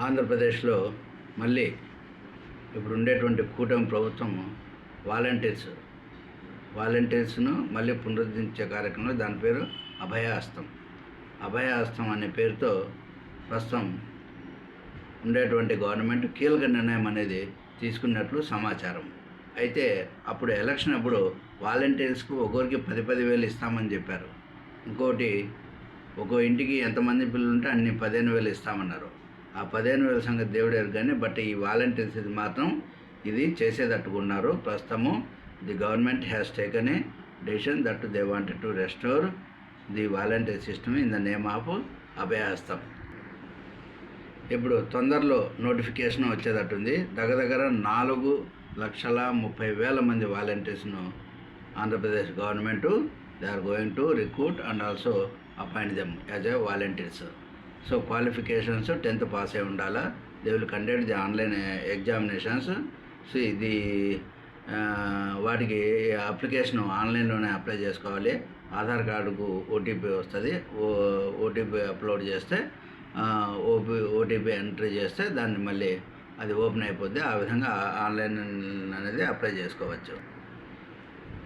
ఆంధ్రప్రదేశ్లో మళ్ళీ ఇప్పుడు ఉండేటువంటి కూటమి ప్రభుత్వం వాలంటీర్స్ను మళ్ళీ పునరుద్ధరించే కార్యక్రమంలో దాని పేరు అభయహస్తం అనే పేరుతో ప్రస్తుతం ఉండేటువంటి గవర్నమెంట్ కీలక నిర్ణయం అనేది తీసుకున్నట్లు సమాచారం. అయితే అప్పుడు ఎలక్షన్ అప్పుడు వాలంటీర్స్కు ఒక్కొరికి 10,000 ఇస్తామని చెప్పారు. ఇంకోటి ఒక్కో ఇంటికి ఎంతమంది పిల్లలు ఉంటే అన్ని 15,000 ఇస్తామన్నారు. ఆ 15,000 సంగతి దేవుడు ఎరుగు కానీ బట్ ఈ వాలంటీర్స్ ఇది మాత్రం ఇది చేసేటట్టుకున్నారు. ప్రస్తుతము the government has taken a decision that they wanted to restore the volunteer system in the name of Abhayahastam. ఇప్పుడు తొందరలో నోటిఫికేషన్ వచ్చేటట్టుంది. దగ్గర 4,30,000 మంది వాలంటీర్స్ను Andhra Pradesh government they are going to recruit and also appoint them as a volunteers. So qualifications 10th pass అయి ఉండాలా. They will conduct the online examinations. So ఇది వాటికి అప్లికేషన్ ఆన్లైన్లోనే అప్లై చేసుకోవాలి. ఆధార్ కార్డుకు ఓటీపీ వస్తుంది. ఓటీపీ అప్లోడ్ చేస్తే ఓటీపీ ఎంట్రీ చేస్తే దాన్ని మళ్ళీ అది ఓపెన్ అయిపోద్ది. ఆ విధంగా ఆన్లైన్ అనేది అప్లై చేసుకోవచ్చు.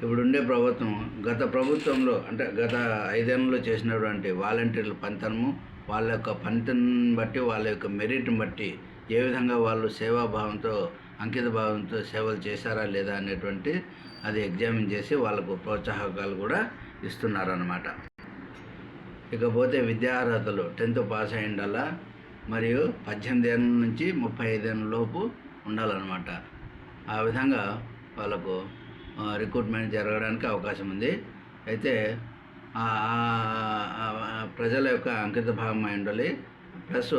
ఇప్పుడు ఉండే ప్రభుత్వం గత ప్రభుత్వంలో అంటే గత 5 ఏళ్ళలో చేసినటువంటి వాలంటీర్ల పనితనము, వాళ్ళ యొక్క పనితనం బట్టి, వాళ్ళ యొక్క మెరిట్ని బట్టి ఏ విధంగా వాళ్ళు సేవాభావంతో అంకిత భావంతో సేవలు చేశారా లేదా అనేటువంటి అది ఎగ్జామిన్ చేసి వాళ్ళకు ప్రోత్సాహకాలు కూడా ఇస్తున్నారన్నమాట. ఇకపోతే విద్యార్హతలు 10th పాస్ అయి ఉండాలా, మరియు 18 ఏళ్ళ నుంచి 35 ఏళ్ళ లోపు ఉండాలన్నమాట. ఆ విధంగా వాళ్ళకు రిక్రూట్మెంట్ జరగడానికి అవకాశం ఉంది. అయితే ప్రజల యొక్క అంకిత భావం అయి ఉండాలి, ప్లస్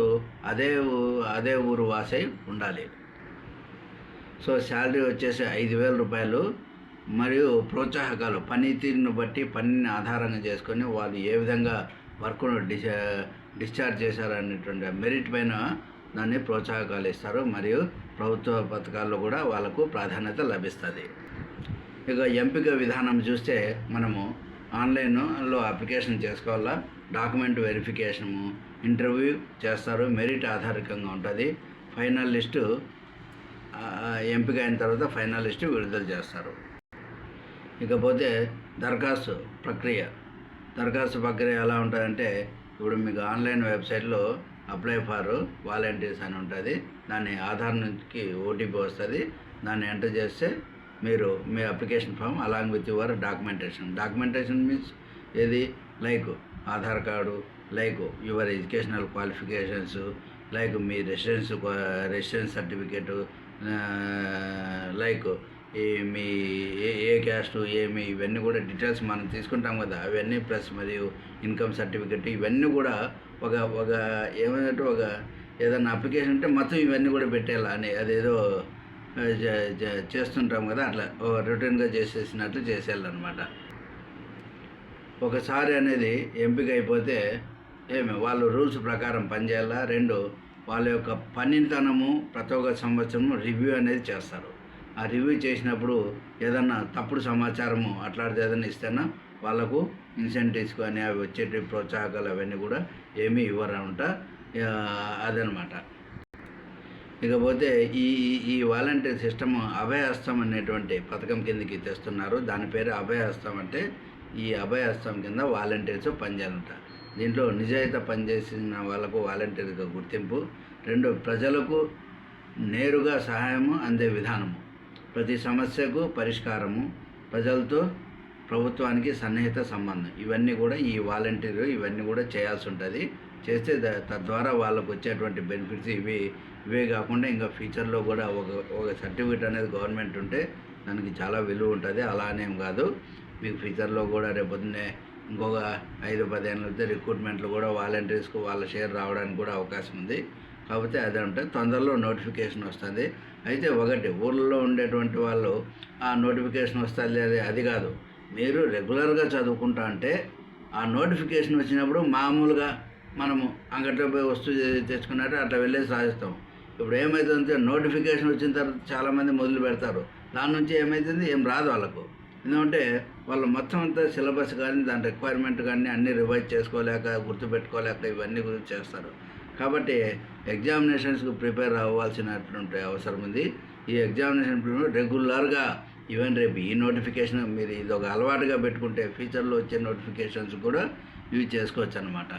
అదే ఊరు వాసై ఉండాలి. సో శాలరీ వచ్చేసి 5,000 రూపాయలు మరియు ప్రోత్సాహకాలు పనితీరును బట్టి పనిని ఆధారంగా చేసుకొని వాళ్ళు ఏ విధంగా వర్క్ను డిశ్చార్జ్ చేశారనేటువంటి మెరిట్ పైన దాన్ని ప్రోత్సాహకాలు ఇస్తారు. మరియు ప్రభుత్వ పథకాల్లో కూడా వాళ్ళకు ప్రాధాన్యత లభిస్తుంది. ఇక ఎంపిక విధానం చూస్తే మనము ఆన్లైన్లో అప్లికేషన్ చేసుకోవాలా. డాక్యుమెంట్ వెరిఫికేషను, ఇంటర్వ్యూ చేస్తారు. మెరిట్ ఆధారితంగా ఉంటుంది. ఫైనల్ లిస్టు ఎంపిక అయిన తర్వాత ఫైనల్ లిస్టు విడుదల చేస్తారు. ఇకపోతే దరఖాస్తు ప్రక్రియ ఎలా ఉంటుందంటే ఇప్పుడు మీకు ఆన్లైన్ వెబ్సైట్లో అప్లై ఫర్ వాలంటీర్స్ అని ఉంటుంది. దాన్ని ఆధార్ నుంచి ఓటీపీ వస్తుంది. దాన్ని ఎంటర్ చేస్తే మీరు మీ application form along with your documentation means ఏది like Aadhaar card, like your educational qualifications, like మీ రెసిడెన్స్ సర్టిఫికేటు, లైక్ మీ ఏ క్యాస్ట్ ఏమి ఇవన్నీ కూడా డీటెయిల్స్ మనం తీసుకుంటాం కదా, అవన్నీ ప్లస్ మరియు ఇన్కమ్ సర్టిఫికెట్ ఇవన్నీ కూడా ఒక ఏమంటే ఏదైనా అప్లికేషన్ ఉంటే మొత్తం ఇవన్నీ కూడా పెట్టేలా అని అదేదో చేస్తుంటాం కదా, అట్లా రొటీన్గా చేసేసినట్లు చేసేయాలన్నమాట. ఒకసారి అనేది ఎంపిక అయిపోతే వాళ్ళు రూల్స్ ప్రకారం పనిచేయాలా. 2 వాళ్ళ యొక్క పనితనము ప్రతి ఒక్క సంవత్సరము రివ్యూ అనేది చేస్తారు. ఆ రివ్యూ చేసినప్పుడు ఏదన్నా తప్పుడు సమాచారము అట్లాంటిది ఏదైనా ఇస్తేనా వాళ్ళకు ఇన్సెంటివ్స్ కానీ అవి వచ్చేటి ప్రోత్సాహకాలు అవన్నీ కూడా ఏమీ ఇవ్వరంట. అదనమాట. ఇకపోతే ఈ వాలంటీర్ సిస్టమ్ అభయహస్తం అనేటువంటి పథకం కిందకి తెస్తున్నారు. దాని పేరు అభయహస్తం. అంటే ఈ అభయహస్తం కింద వాలంటీర్స్ పనిచేయాలంట. దీంట్లో నిజాయితీ పనిచేసిన వాళ్ళకు వాలంటీర్గా గుర్తింపు. 2 ప్రజలకు నేరుగా సహాయము అందే విధానము, ప్రతి సమస్యకు పరిష్కారము, ప్రజలతో ప్రభుత్వానికి సన్నిహిత సంబంధం, ఇవన్నీ కూడా ఈ వాలంటీర్ ఇవన్నీ కూడా చేయాల్సి ఉంటుంది. చేస్తే తద్వారా వాళ్ళకు వచ్చేటువంటి బెనిఫిట్స్ ఇవే కాకుండా ఇంకా ఫ్యూచర్లో కూడా ఒక సర్టిఫికేట్ అనేది గవర్నమెంట్ ఉంటే దానికి చాలా విలువ ఉంటుంది. అలానేం కాదు, మీకు ఫ్యూచర్లో కూడా రేపొద్దునే ఇంకొక 5-10 ఏళ్ళతో రిక్రూట్మెంట్లు కూడా వాలంటీర్స్కు వాళ్ళ షేర్ రావడానికి కూడా అవకాశం ఉంది. కాకపోతే అదంటే తొందరలో నోటిఫికేషన్ వస్తుంది. అయితే ఊళ్ళో ఉండేటువంటి వాళ్ళు ఆ నోటిఫికేషన్ వస్తుంది అది కాదు, మీరు రెగ్యులర్గా చదువుకుంటా అంటే ఆ నోటిఫికేషన్ వచ్చినప్పుడు మామూలుగా మనము అంగట్లో పోయి వస్తువు తెచ్చుకున్నట్టు అట్లా వెళ్ళేసి రాయిస్తాం. ఇప్పుడు ఏమవుతుందంటే నోటిఫికేషన్ వచ్చిన తర్వాత చాలామంది మొదలు పెడతారు. దాని నుంచి ఏమవుతుంది, ఏం రాదు వాళ్ళకు. ఎందుకంటే వాళ్ళు మొత్తం అంతా సిలబస్ కానీ దాని రిక్వైర్మెంట్ కానీ అన్నీ రివైజ్ చేసుకోలేక గుర్తుపెట్టుకోలేక ఇవన్నీ గురించి చేస్తారు. కాబట్టి ఎగ్జామినేషన్స్కి ప్రిపేర్ అవ్వాల్సినటువంటి అవసరం ఉంది. ఈ ఎగ్జామినేషన్ రెగ్యులర్గా ఈవెన్ రేపు ఈ నోటిఫికేషన్ మీరు ఇది ఒక అలవాటుగా పెట్టుకుంటే ఫ్యూచర్లో వచ్చే నోటిఫికేషన్స్ కూడా యూజ్ చేసుకోవచ్చు అన్నమాట.